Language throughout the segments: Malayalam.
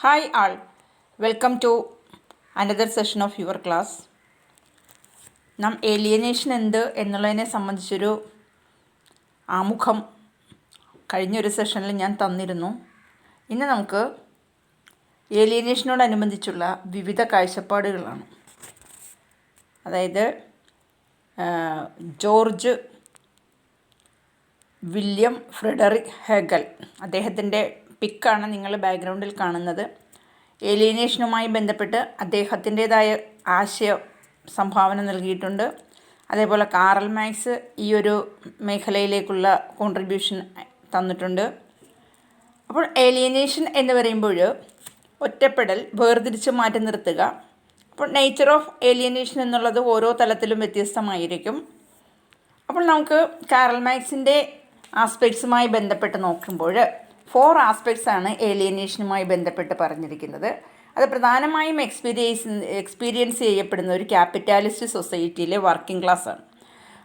Hi all, welcome to another session of your class. നാം ഏലിയനേഷൻ എന്ത് എന്നുള്ളതിനെ സംബന്ധിച്ചൊരു ആമുഖം കഴിഞ്ഞൊരു സെഷനിൽ ഞാൻ തന്നിരുന്നു. ഇന്ന് നമുക്ക് ഏലിയനേഷനോടനുബന്ധിച്ചുള്ള വിവിധ കാഴ്ചപ്പാടുകളാണ്. അതായത് ജോർജ് വില്യം ഫ്രെഡറിക് ഹെഗൽ, അദ്ദേഹത്തിൻ്റെ പിക്കാണ് നിങ്ങൾ ബാക്ക്ഗ്രൗണ്ടിൽ കാണുന്നത്. ഏലിയനേഷനുമായി ബന്ധപ്പെട്ട് അദ്ദേഹത്തിൻ്റേതായ ആശയ സംഭാവന നൽകിയിട്ടുണ്ട്. അതേപോലെ കാറൽ മാക്സ് ഈ ഒരു മേഖലയിലേക്കുള്ള കോൺട്രിബ്യൂഷൻ തന്നിട്ടുണ്ട്. അപ്പോൾ ഏലിയനേഷൻ എന്ന് പറയുമ്പോൾ ഒറ്റപ്പെടൽ, വേർതിരിച്ച് മാറ്റി നിർത്തുക. അപ്പോൾ നേച്ചർ ഓഫ് ഏലിയനേഷൻ എന്നുള്ളത് ഓരോ തലത്തിലും വ്യത്യസ്തമായിരിക്കും. അപ്പോൾ നമുക്ക് കാറൽ മാക്സിൻ്റെ ആസ്പെക്ട്സുമായി ബന്ധപ്പെട്ട് നോക്കുമ്പോൾ 4 ആസ്പെക്ട്സ് ആണ് ഏലിയനേഷനുമായി ബന്ധപ്പെട്ട് പറഞ്ഞിരിക്കുന്നത്. അത് പ്രധാനമായും എക്സ്പീരിയൻസ് ചെയ്യപ്പെടുന്ന ഒരു ക്യാപിറ്റാലിസ്റ്റ് സൊസൈറ്റിയിലെ വർക്കിംഗ് ക്ലാസ് ആണ്.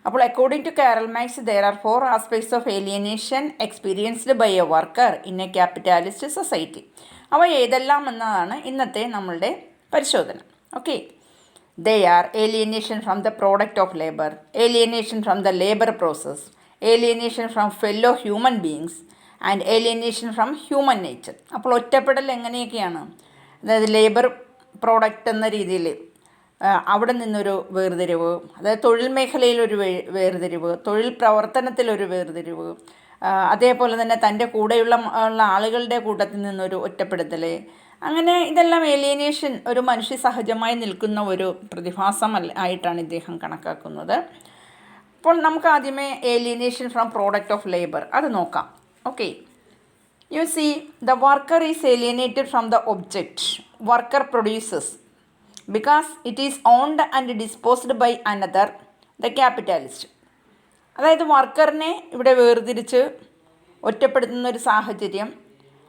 അപ്പോൾ according to Karl Marx there are 4 aspects of alienation experienced by a worker in a capitalist society. അവ ഏതെല്ലാം എന്നതാണ് ഇന്നത്തെ നമ്മളുടെ പരിശോധന. Okay, they are alienation from the product of labor, alienation from the labor process, alienation from fellow human beings and alienation from human nature. അപ്പോൾ ഒറ്റപ്പെടൽ എങ്ങനെയൊക്കെയാണ്? അതായത് ലേബർ പ്രോഡക്റ്റ് എന്ന രീതിയിൽ അവിടെ നിന്നൊരു വേർതിരിവ്, അതായത് തൊഴിൽ മേഖലയിലൊരു വേർതിരിവ്, തൊഴിൽ പ്രവർത്തനത്തിലൊരു വേർതിരിവ്, അതേപോലെ തന്നെ തൻ്റെ കൂടെയുള്ള ആളുകളുടെ കൂട്ടത്തിൽ നിന്നൊരു ഒറ്റപ്പെടുത്തൽ, അങ്ങനെ ഇതെല്ലാം ഏലിയനേഷൻ ഒരു മനുഷ്യ സഹജമായി നിൽക്കുന്ന ഒരു പ്രതിഭാസം ആയിട്ടാണ് ഇദ്ദേഹം കണക്കാക്കുന്നത്. അപ്പോൾ നമുക്ക് ആദ്യമേ alienation from product of labour അത് നോക്കാം. Okay, you see, the worker is alienated from the object worker produces because it is owned and disposed by another, the capitalist. അതായത് വർക്കറിനെ ഇവിടെ വേർതിരിച്ച് ഒറ്റപ്പെടുത്തുന്ന ഒരു സാഹചര്യം.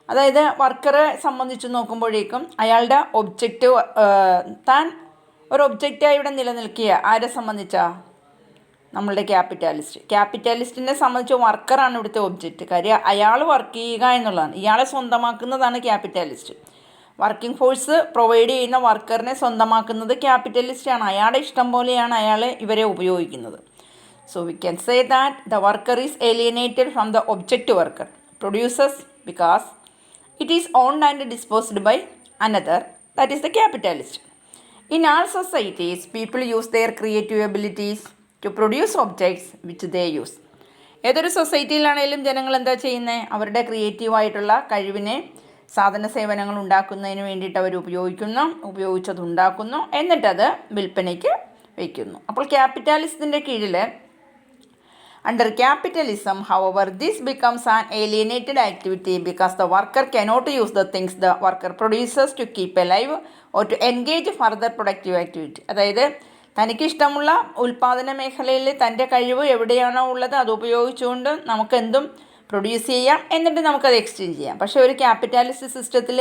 അതായത് വർക്കറെ സംബന്ധിച്ച് നോക്കുമ്പോഴേക്കും അയാളുടെ ഒബ്ജക്റ്റ്, താൻ ഒരു ഒബ്ജക്റ്റായി ഇവിടെ നിലനിൽക്കുക. ആരെ സംബന്ധിച്ചാണ്? നമ്മളുടെ ക്യാപിറ്റാലിസ്റ്റിനെ സംബന്ധിച്ച് വർക്കറാണ് ഇവിടുത്തെ ഒബ്ജക്റ്റ്. കാര്യം അയാൾ വർക്ക് ചെയ്യുക എന്നുള്ളതാണ്, ഇയാളെ സ്വന്തമാക്കുന്നതാണ് ക്യാപിറ്റാലിസ്റ്റ്. വർക്കിംഗ് ഫോഴ്സ് പ്രൊവൈഡ് ചെയ്യുന്ന വർക്കറിനെ സ്വന്തമാക്കുന്നത് ക്യാപിറ്റലിസ്റ്റാണ്. അയാളുടെ ഇഷ്ടം പോലെയാണ് അയാൾ ഇവരെ ഉപയോഗിക്കുന്നത്. So we can say that the worker is alienated from the object worker producers because it is owned and disposed by another, that is the capitalist. In all societies people use their creative abilities to produce objects which they use. ഏതൊരു സൊസൈറ്റിയിലാണെങ്കിലും ജനങ്ങൾ എന്താ ചെയ്യുന്നത്? അവരുടെ ക്രിയേറ്റീവായിട്ടുള്ള കഴിവിനെ സാധന സേവനങ്ങൾ ഉണ്ടാക്കുന്നതിന് വേണ്ടിയിട്ട് അവർ ഉപയോഗിച്ചത് ഉണ്ടാക്കുന്നു, എന്നിട്ടത് വിൽപ്പനയ്ക്ക് വയ്ക്കുന്നു. അപ്പോൾ ക്യാപിറ്റാലിസത്തിൻ്റെ കീഴിൽ under capitalism, however, this becomes an alienated activity because the worker cannot use the things the worker produces to keep alive or to engage further productive activity. അതായത് തനിക്കിഷ്ടമുള്ള ഉൽപ്പാദന മേഖലയിൽ തൻ്റെ കഴിവ് എവിടെയാണോ ഉള്ളത് അത് ഉപയോഗിച്ചുകൊണ്ട് നമുക്കെന്തും പ്രൊഡ്യൂസ് ചെയ്യാം, എന്നിട്ട് നമുക്കത് എക്സ്ചേഞ്ച് ചെയ്യാം. പക്ഷേ ഒരു ക്യാപിറ്റാലിസ്റ്റ് സിസ്റ്റത്തിൽ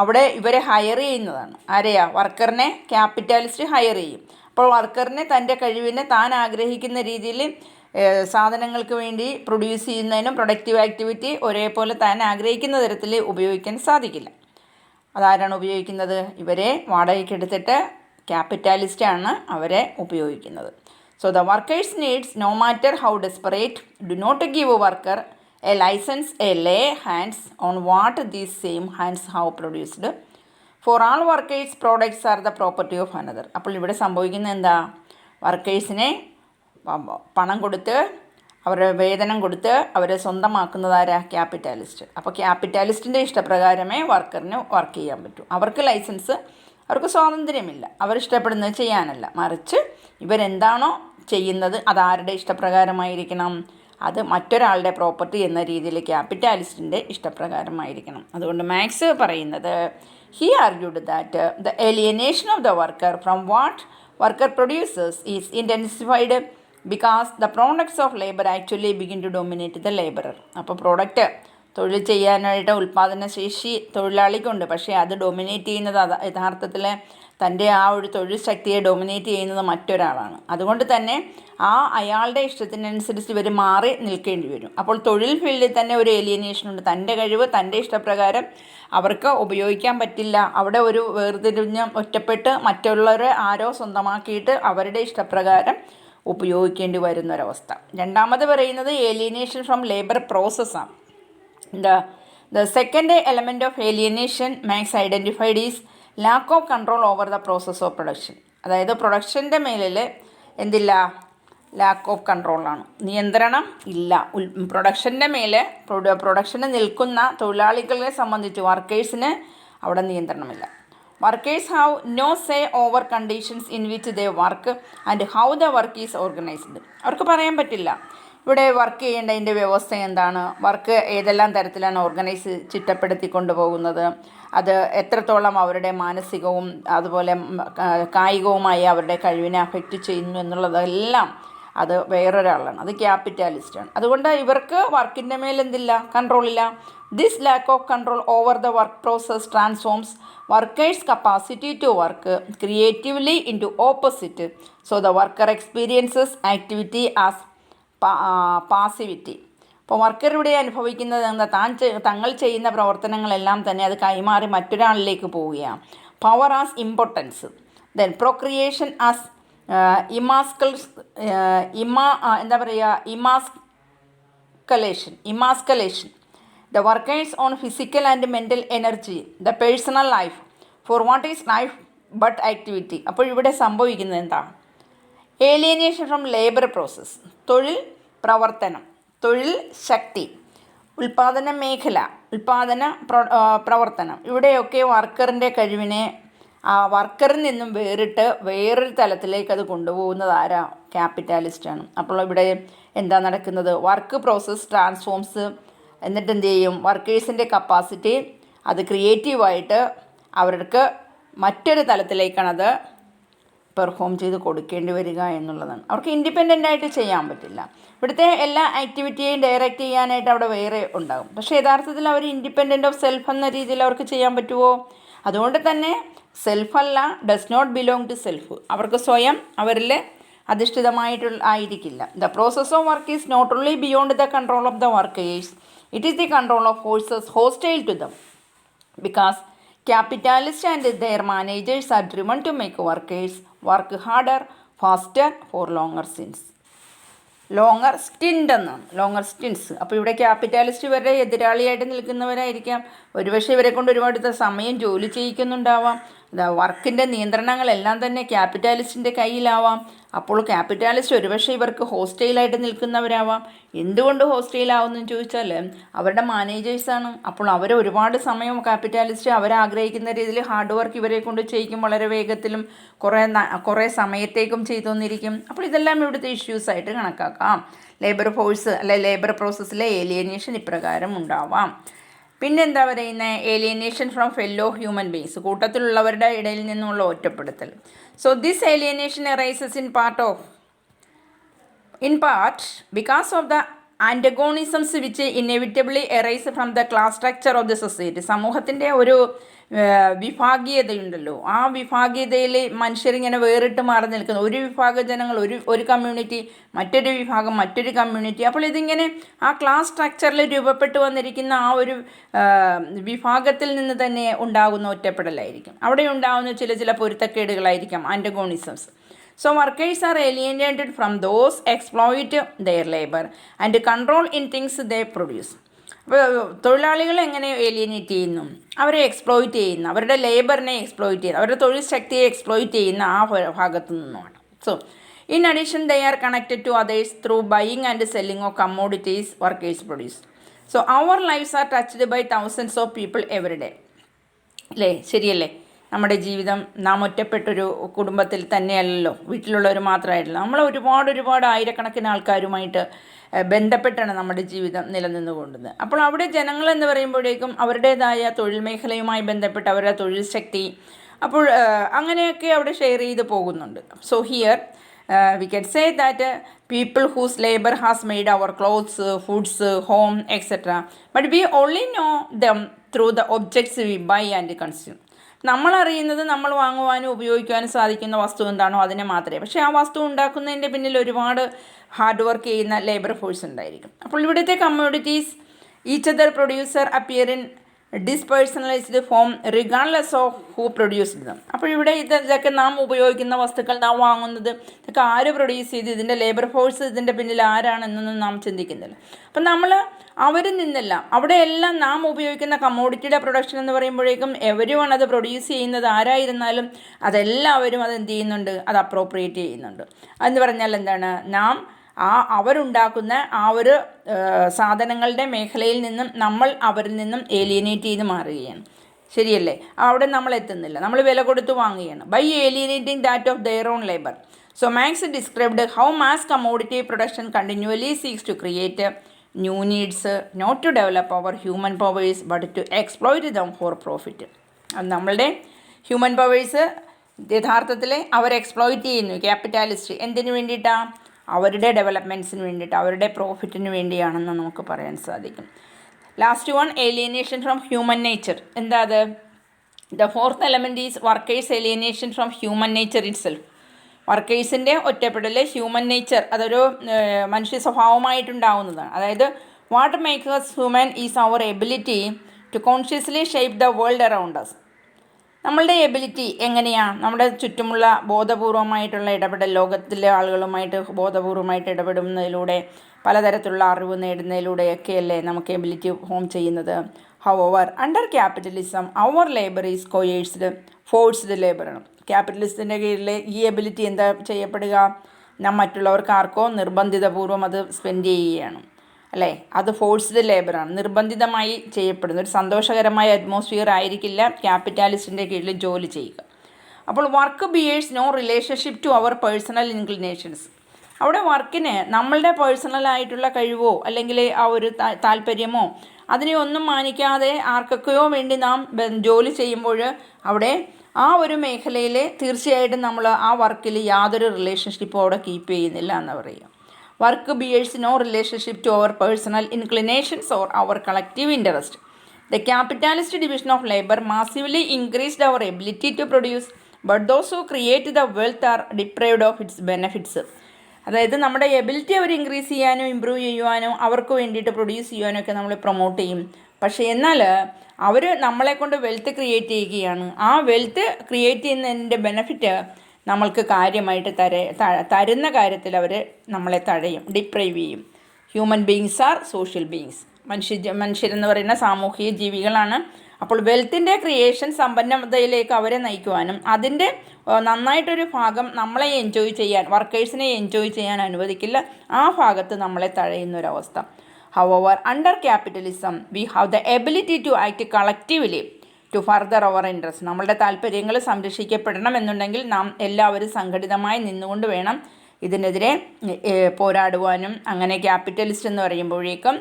അവിടെ ഇവരെ ഹയർ ചെയ്യുന്നതാണ്. ആരെയാ? വർക്കറിനെ ക്യാപിറ്റാലിസ്റ്റ് ഹയർ ചെയ്യും. അപ്പോൾ വർക്കറിനെ തൻ്റെ കഴിവിനെ താൻ ആഗ്രഹിക്കുന്ന രീതിയിൽ സാധനങ്ങൾക്ക് വേണ്ടി പ്രൊഡ്യൂസ് ചെയ്യുന്നതിനും പ്രൊഡക്റ്റീവ് ആക്ടിവിറ്റി ഒരേപോലെ താൻ ആഗ്രഹിക്കുന്ന തരത്തിൽ ഉപയോഗിക്കാൻ സാധിക്കില്ല. അതാരാണ് ഉപയോഗിക്കുന്നത്? ഇവരെ വാടകയ്ക്കെടുത്തിട്ട് ക്യാപിറ്റാലിസ്റ്റാണ് അവരെ ഉപയോഗിക്കുന്നത്. So the workers needs, no matter how desperate, do not give a worker a licence a lay hands on what these same hands have produced. For all workers products are the property of another. അപ്പോൾ ഇവിടെ സംഭവിക്കുന്നത് എന്താ? വർക്കേഴ്സിനെ പണം കൊടുത്ത്, അവരുടെ വേതനം കൊടുത്ത് അവരെ സ്വന്തമാക്കുന്നതാരാ? ക്യാപിറ്റാലിസ്റ്റ്. അപ്പോൾ ക്യാപിറ്റാലിസ്റ്റിൻ്റെ ഇഷ്ടപ്രകാരമേ വർക്കറിന് വർക്ക് ചെയ്യാൻ പറ്റൂ. അവർക്ക് ലൈസൻസ്, അവർക്ക് സ്വാതന്ത്ര്യമില്ല, അവരിഷ്ടപ്പെടുന്നത് ചെയ്യാനല്ല. മറിച്ച് ഇവരെന്താണോ ചെയ്യുന്നത് അതാരുടെ ഇഷ്ടപ്രകാരമായിരിക്കണം? അത് മറ്റൊരാളുടെ പ്രോപ്പർട്ടി എന്ന രീതിയിൽ ക്യാപിറ്റാലിസ്റ്റിൻ്റെ ഇഷ്ടപ്രകാരമായിരിക്കണം. അതുകൊണ്ട് മാക്സ് പറയുന്നത്, he argued that the alienation of the worker from what worker producers is intensified because the products of labour actually begin to dominate the labourer. അപ്പോൾ പ്രോഡക്റ്റ്, തൊഴിൽ ചെയ്യാനായിട്ട് ഉൽപ്പാദനശേഷി തൊഴിലാളിക്കുണ്ട്, പക്ഷേ അത് ഡൊമിനേറ്റ് ചെയ്യുന്നത് യഥാർത്ഥത്തിൽ തൻ്റെ ആ ഒരു തൊഴിൽ ശക്തിയെ ഡൊമിനേറ്റ് ചെയ്യുന്നത് മറ്റൊരാളാണ്. അതുകൊണ്ട് തന്നെ അയാളുടെ ഇഷ്ടത്തിനനുസരിച്ച് ഇവർ മാറി നിൽക്കേണ്ടി വരും. അപ്പോൾ തൊഴിൽ ഫീൽഡിൽ തന്നെ ഒരു ഏലിയനേഷൻ ഉണ്ട്. തൻ്റെ കഴിവ് തൻ്റെ ഇഷ്ടപ്രകാരം അവർക്ക് ഉപയോഗിക്കാൻ പറ്റില്ല. അവിടെ ഒരു വേർതിരിഞ്ഞ് ഒറ്റപ്പെട്ട് മറ്റുള്ളവരെ ആരോ സ്വന്തമാക്കിയിട്ട് അവരുടെ ഇഷ്ടപ്രകാരം ഉപയോഗിക്കേണ്ടി വരുന്നൊരവസ്ഥ. രണ്ടാമത് പറയുന്നത് ഏലിയനേഷൻ ഫ്രം ലേബർ പ്രോസസ്സാണ്. The second element of alienation Max identified is lack of control over the process of production. അതായത് പ്രൊഡക്ഷൻ്റെ മേലിൽ എന്തില്ല? ലാക്ക് ഓഫ് കൺട്രോളാണ്, നിയന്ത്രണം ഇല്ല. പ്രൊഡക്ഷൻ്റെ മേലെ പ്രൊഡക്ഷന് നിൽക്കുന്ന തൊഴിലാളികളെ സംബന്ധിച്ച് വർക്കേഴ്സിന് അവിടെ നിയന്ത്രണമില്ല. Workers have no say over conditions in which they work and how the work is organised. അവർക്ക് പറയാൻ പറ്റില്ല ഇവിടെ വർക്ക് ചെയ്യേണ്ടതിൻ്റെ വ്യവസ്ഥ എന്താണ്, വർക്ക് ഏതെല്ലാം തരത്തിലാണ് ഓർഗനൈസ് ചിട്ടപ്പെടുത്തി കൊണ്ടുപോകുന്നത്, അത് എത്രത്തോളം അവരുടെ മാനസികവും അതുപോലെ കായികവുമായി അവരുടെ കഴിവിനെ അഫക്റ്റ് ചെയ്യുന്നു എന്നുള്ളതെല്ലാം അത് വേറൊരാളാണ്, അത് ക്യാപിറ്റാലിസ്റ്റാണ്. അതുകൊണ്ട് ഇവർക്ക് വർക്കിൻ്റെ മേൽ എന്തില്ല? കൺട്രോളില്ല. This lack of control over the work process transforms workers capacity to work creatively into opposite. So the worker experiences activity as passivity. അപ്പോൾ വർക്കർ ഇവിടെ അനുഭവിക്കുന്നത് എന്താ? തങ്ങൾ ചെയ്യുന്ന പ്രവർത്തനങ്ങളെല്ലാം തന്നെ അത് കൈമാറി മറ്റൊരാളിലേക്ക് പോവുകയാണ്. Power as importance, then procreation as emasculation. The workers own physical and mental energy, the personal life for what is life but activity. അപ്പോൾ ഇവിടെ സംഭവിക്കുന്നത് എന്താ? ഏലിയനേഷൻ ഫ്രം ലേബർ പ്രോസസ്സ്, തൊഴിൽ പ്രവർത്തനം, തൊഴിൽ ശക്തി, ഉൽപ്പാദന മേഖല, പ്രവർത്തനം, ഇവിടെയൊക്കെ വർക്കറിൻ്റെ കഴിവിനെ വർക്കറിൽ നിന്നും വേറിട്ട് വേറൊരു തലത്തിലേക്ക് അത് കൊണ്ടുപോകുന്നത് ആരാ? ക്യാപിറ്റാലിസ്റ്റാണ്. അപ്പോൾ ഇവിടെ എന്താ നടക്കുന്നത്? വർക്ക് പ്രോസസ്സ് ട്രാൻസ്ഫോംസ്, എന്നിട്ട് എന്ത് ചെയ്യും? വർക്കേഴ്സിൻ്റെ കപ്പാസിറ്റി അത് ക്രിയേറ്റീവായിട്ട് അവർക്ക് മറ്റൊരു തലത്തിലേക്കാണത് പെർഫോം ചെയ്ത് കൊടുക്കേണ്ടി വരിക എന്നുള്ളതാണ്. അവർക്ക് ഇൻഡിപെൻഡൻ്റ് ആയിട്ട് ചെയ്യാൻ പറ്റില്ല. ഇവിടുത്തെ എല്ലാ ആക്ടിവിറ്റിയെയും ഡയറക്റ്റ് ചെയ്യാനായിട്ട് അവിടെ വേറെ ഉണ്ടാകും. പക്ഷേ യഥാർത്ഥത്തിൽ അവർ ഇൻഡിപെൻഡൻ്റ് ഓഫ് സെൽഫ് എന്ന രീതിയിൽ അവർക്ക് ചെയ്യാൻ പറ്റുമോ? അതുകൊണ്ട് തന്നെ സെൽഫല്ല, does not belong to self. അവർക്ക് സ്വയം അവരിൽ ആയിരിക്കില്ല. The process of work is not only beyond the control of the workers, it is the control of forces hostile to them. Because capitalists and their managers are driven to make workers work harder, faster for longer stints. Longer stints. അപ്പോൾ ഇവിടെ ക്യാപിറ്റാലിസ്റ്റ് ഇവരുടെ എതിരാളിയായിട്ട് നിൽക്കുന്നവരായിരിക്കാം. ഒരുപക്ഷെ ഇവരെ കൊണ്ട് ഒരുപാട് സമയം ജോലി ചെയ്യിക്കുന്നുണ്ടാവാം. വർക്കിൻ്റെ നിയന്ത്രണങ്ങളെല്ലാം തന്നെ ക്യാപിറ്റാലിസ്റ്റിൻ്റെ കയ്യിലാവാം. അപ്പോൾ ക്യാപിറ്റാലിസ്റ്റ് ഒരുപക്ഷെ ഇവർക്ക് ഹോസ്റ്റൈലായിട്ട് നിൽക്കുന്നവരാവാം. എന്തുകൊണ്ട് ഹോസ്റ്റൈലാവുമെന്ന് ചോദിച്ചാൽ അവരുടെ മാനേജേഴ്സാണ്. അപ്പോൾ അവർ ഒരുപാട് സമയം ക്യാപിറ്റാലിസ്റ്റ് അവരാഗ്രഹിക്കുന്ന രീതിയിൽ ഹാർഡ് വർക്ക് ഇവരെ കൊണ്ട് ചെയ്യിക്കും. വളരെ വേഗത്തിലും കുറേ സമയത്തേക്കും ചെയ്തു തന്നിരിക്കും. അപ്പോൾ ഇതെല്ലാം ഇവിടുത്തെ ഇഷ്യൂസായിട്ട് കണക്കാക്കാം. ലേബർ ഫോഴ്സ് അല്ലെ ലേബർ പ്രോസസ്സിലെ ഏലിയനേഷൻ ഇപ്രകാരം ഉണ്ടാവാം. പിന്നെന്താ പറയുന്നത്? Alienation from fellow human beings, കൂട്ടത്തിലുള്ളവരുടെ ഇടയിൽ നിന്നുള്ള ഒറ്റപ്പെടുത്തൽ. So this alienation arises in part because of the antagonisms which inevitably arise from the class structure of the society. സമൂഹത്തിൻ്റെ ഒരു വിഭാഗീയതയുണ്ടല്ലോ, ആ വിഭാഗീയതയിൽ മനുഷ്യരിങ്ങനെ വേറിട്ട് മാറി നിൽക്കുന്നു. ഒരു വിഭാഗം ജനങ്ങൾ ഒരു കമ്മ്യൂണിറ്റി, മറ്റൊരു വിഭാഗം മറ്റൊരു കമ്മ്യൂണിറ്റി. അപ്പോൾ ഇതിങ്ങനെ ആ ക്ലാസ് സ്ട്രക്ചറിൽ രൂപപ്പെട്ടു വന്നിരിക്കുന്ന ആ ഒരു വിഭാഗത്തിൽ നിന്ന് തന്നെ ഉണ്ടാകുന്ന ഒറ്റപ്പെടലായിരിക്കും. അവിടെ ഉണ്ടാകുന്ന ചില പൊരുത്തക്കേടുകളായിരിക്കാം, ആൻറ്റഗോണിസംസ്. So workers are alienated from those exploit their labor and control in things they produce. അപ്പോൾ തൊഴിലാളികൾ എങ്ങനെ ഏലിയനേറ്റ് ചെയ്യുന്നു? അവരെ എക്സ്പ്ലോയിറ്റ് ചെയ്യുന്നു, അവരുടെ ലേബറിനെ എക്സ്പ്ലോയിറ്റ് ചെയ്യുന്നു, അവരുടെ തൊഴിൽ ശക്തിയെ എക്സ്പ്ലോയിറ്റ് ചെയ്യുന്ന ആ ഭാഗത്തു നിന്നുമാണ്. So in addition they are connected to others through buying and selling of commodities workers produce. So our lives are touched by thousands of people every day. അല്ലേ? ശരിയല്ലേ? നമ്മുടെ ജീവിതം നാം ഒറ്റപ്പെട്ടൊരു കുടുംബത്തിൽ തന്നെയല്ലല്ലോ, വീട്ടിലുള്ളവർ മാത്രമായിട്ടല്ല, നമ്മൾ ഒരുപാട് ആയിരക്കണക്കിന് ആൾക്കാരുമായിട്ട് ബന്ധപ്പെട്ടാണ് നമ്മുടെ ജീവിതം നിലനിന്നുകൊണ്ടത്. അപ്പോൾ അവിടെ ജനങ്ങൾ എന്ന് പറയുമ്പോഴേക്കും അവരുടേതായ തൊഴിൽ മേഖലയുമായി ബന്ധപ്പെട്ട് അവരുടെ തൊഴിൽ ശക്തി, അപ്പോൾ അങ്ങനെയൊക്കെ അവിടെ ഷെയർ ചെയ്ത് പോകുന്നുണ്ട്. So here we can say that people whose labor has made our clothes, foods, home, etc. But we only know them through the objects we buy and consume. നമ്മൾ അറിയുന്നത് നമ്മൾ വാങ്ങുവാനും ഉപയോഗിക്കുവാനും സാധിക്കുന്ന വസ്തു എന്താണോ അതിനെ മാത്രമേ. പക്ഷേ ആ വസ്തു ഉണ്ടാക്കുന്നതിൻ്റെ പിന്നിൽ ഒരുപാട് ഹാർഡ് വർക്ക് ചെയ്യുന്ന ലേബർ ഫോഴ്സ് ഉണ്ടായിരിക്കും. അപ്പോൾ ഇവിടുത്തെ commodities each other producer appear in depersonalised form regardless of who produced them. അപ്പോൾ ഇവിടെ ഇതൊക്കെ നാം ഉപയോഗിക്കുന്ന വസ്തുക്കൾ നാം വാങ്ങുന്നത് ഇതൊക്കെ ആര് പ്രൊഡ്യൂസ് ചെയ്ത് ഇതിൻ്റെ ലേബർ ഫോഴ്സ് ഇതിൻ്റെ പിന്നിൽ ആരാണെന്നൊന്നും നാം ചിന്തിക്കുന്നില്ല. അപ്പം നമ്മൾ അവരിൽ നിന്നല്ല അവിടെയെല്ലാം നാം ഉപയോഗിക്കുന്ന കമ്മോഡിറ്റിയുടെ പ്രൊഡക്ഷൻ എന്ന് പറയുമ്പോഴേക്കും എവരിവൺ അത് പ്രൊഡ്യൂസ് ചെയ്യുന്നത് ആരായിരുന്നാലും അതെല്ലാവരും അത് എന്ത് ചെയ്യുന്നുണ്ട്, അത് അപ്രോപ്രിയേറ്റ് ചെയ്യുന്നുണ്ട്. എന്ന് പറഞ്ഞാൽ എന്താണ്, നാം അവരുണ്ടാക്കുന്ന ആ ഒരു സാധനങ്ങളുടെ മേഖലയിൽ നിന്നും നമ്മൾ അവരിൽ നിന്നും ഏലിയനേറ്റ് ചെയ്ത് മാറുകയാണ്. ശരിയല്ലേ? അവിടെ നമ്മൾ എത്തുന്നില്ല, നമ്മൾ വില കൊടുത്ത് വാങ്ങുകയാണ്. By alienating that of their own labour. So Marx described how mass commodity production continually seeks to create new needs, not to develop our human powers but to exploit them for profit. നമ്മളുടെ ഹ്യൂമൻ പവേഴ്സ് യഥാർത്ഥത്തിൽ അവർ എക്സ്പ്ലോയിറ്റ് ചെയ്യുന്നു ക്യാപിറ്റാലിസ്റ്റ്. എന്തിനു വേണ്ടിയിട്ടാണ്? അവരുടെ ഡെവലപ്മെൻറ്റ്സിന് വേണ്ടിയിട്ട്, അവരുടെ പ്രോഫിറ്റിന് വേണ്ടിയാണെന്ന് നമുക്ക് പറയാൻ സാധിക്കും. Last one, alienation from human nature. എന്താ അത്? The fourth element is workers alienation from human nature itself. വർക്കേഴ്സിൻ്റെ ഒറ്റപ്പെടൽ ഹ്യൂമൻ നേച്ചർ, അതൊരു മനുഷ്യ സ്വഭാവമായിട്ടുണ്ടാവുന്നതാണ്. അതായത് what makes us human is our ability to consciously shape the world around us. നമ്മളുടെ എബിലിറ്റി എങ്ങനെയാണ്? നമ്മുടെ ചുറ്റുമുള്ള ബോധപൂർവമായിട്ടുള്ള ഇടപെടൽ, ലോകത്തിലെ ആളുകളുമായിട്ട് ബോധപൂർവമായിട്ട് ഇടപെടുന്നതിലൂടെ പലതരത്തിലുള്ള അറിവ് നേടുന്നതിലൂടെയൊക്കെയല്ലേ നമുക്ക് എബിലിറ്റി ഫോം ചെയ്യുന്നത്. However under capitalism our labour is coerced, forced ലേബറാണ്. ക്യാപിറ്റലിസത്തിൻ്റെ കീഴിൽ ഈ എബിലിറ്റി എന്താ ചെയ്യപ്പെടുക? നാം മറ്റുള്ളവർക്ക് ആർക്കോ നിർബന്ധിതപൂർവ്വം അത് സ്പെൻഡ് ചെയ്യുകയാണ്, അല്ലേ? അത് ഫോഴ്സ്ഡ് ലേബറാണ്, നിർബന്ധിതമായി ചെയ്യപ്പെടുന്ന ഒരു സന്തോഷകരമായ അറ്റ്മോസ്ഫിയർ ആയിരിക്കില്ല ക്യാപിറ്റാലിസ്റ്റിൻ്റെ കീഴിൽ ജോലി ചെയ്യുക. അപ്പോൾ work bears no relationship to our personal inclinations. അവിടെ വർക്കിന് നമ്മളുടെ പേഴ്സണലായിട്ടുള്ള കഴിവോ അല്ലെങ്കിൽ ആ ഒരു താല്പര്യമോ അതിനെ ഒന്നും മാനിക്കാതെ ആർക്കൊക്കെയോ വേണ്ടി നാം ജോലി ചെയ്യുമ്പോൾ അവിടെ ആ ഒരു മേഖലയിൽ തീർച്ചയായിട്ടും നമ്മൾ ആ വർക്കിൽ യാതൊരു റിലേഷൻഷിപ്പും അവിടെ കീപ്പ് ചെയ്യുന്നില്ല എന്ന് പറയുക. Work bears no relationship to our personal inclinations or our collective interest. The capitalist division of labour massively increased our ability to produce but those who create the wealth are deprived of its benefits. അതായത് നമ്മുടെ എബിലിറ്റി അവർ ഇൻക്രീസ് ചെയ്യാനോ ഇമ്പ്രൂവ് ചെയ്യുവാനോ അവർക്ക് വേണ്ടിയിട്ട് പ്രൊഡ്യൂസ് ചെയ്യാനോ ഒക്കെ നമ്മൾ പ്രൊമോട്ട് ചെയ്യും. പക്ഷേ എന്നാൽ അവർ നമ്മളെ കൊണ്ട് വെൽത്ത് ക്രിയേറ്റ് ചെയ്യുകയാണ്. ആ വെൽത്ത് ക്രിയേറ്റ് ചെയ്യുന്നതിൻ്റെ ബെനിഫിറ്റ് നമ്മൾക്ക് കാര്യമായിട്ട് തരുന്ന കാര്യത്തിൽ അവർ നമ്മളെ തഴയും, ഡിപ്രൈവ് ചെയ്യും. Human beings are social beings. മനുഷ്യരെന്ന് പറയുന്ന സാമൂഹിക ജീവികളാണ്. അപ്പോൾ വെൽത്തിൻ്റെ ക്രിയേഷൻ സമ്പന്നതയിലേക്ക് അവരെ നയിക്കുവാനും അതിൻ്റെ നന്നായിട്ടൊരു ഭാഗം നമ്മളെ എൻജോയ് ചെയ്യാൻ, വർക്കേഴ്സിനെ എൻജോയ് ചെയ്യാൻ അനുവദിക്കില്ല. ആ ഭാഗത്ത് നമ്മളെ തഴയുന്നൊരവസ്ഥ. However, under capitalism, we have the ability to act collectively to further our interests. നമ്മളുടെ താല്പര്യങ്ങൾ സംരക്ഷിക്കപ്പെടണം എന്നുണ്ടെങ്കിൽ നാം എല്ലാവരും സംഘടിതമായി നിന്നുകൊണ്ട് വേണം ഇതിനെതിരെ പോരാടുവാനും. അങ്ങനെ ക്യാപിറ്റലിസ്റ്റ് എന്ന് പറയുമ്പോഴേക്കും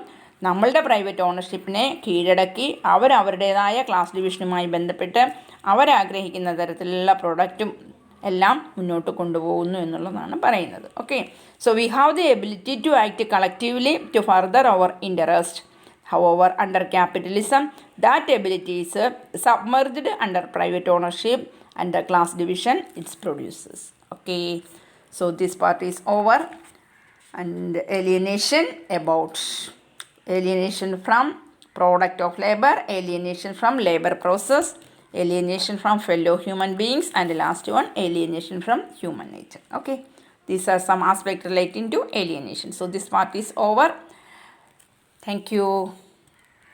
നമ്മളുടെ പ്രൈവറ്റ് ഓണർഷിപ്പിനെ കീഴടക്കി അവരവരുടേതായ ക്ലാസ് ഡിവിഷനുമായി ബന്ധപ്പെട്ട് അവരാഗ്രഹിക്കുന്ന തരത്തിലുള്ള പ്രൊഡക്റ്റും എല്ലാം മുന്നോട്ട് കൊണ്ടുപോകുന്നു എന്നുള്ളതാണ് പറയുന്നത്. Okay, so we have the ability to act collectively to further our interest. However, under capitalism, that ability is submerged under private ownership and the class division it produces. Okay, so this part is over. And alienation, about alienation from product of labor, alienation from labor process, alienation from fellow human beings, and the last one, alienation from human nature. Okay, these are some aspects relating to alienation. So this part is over. Thank you.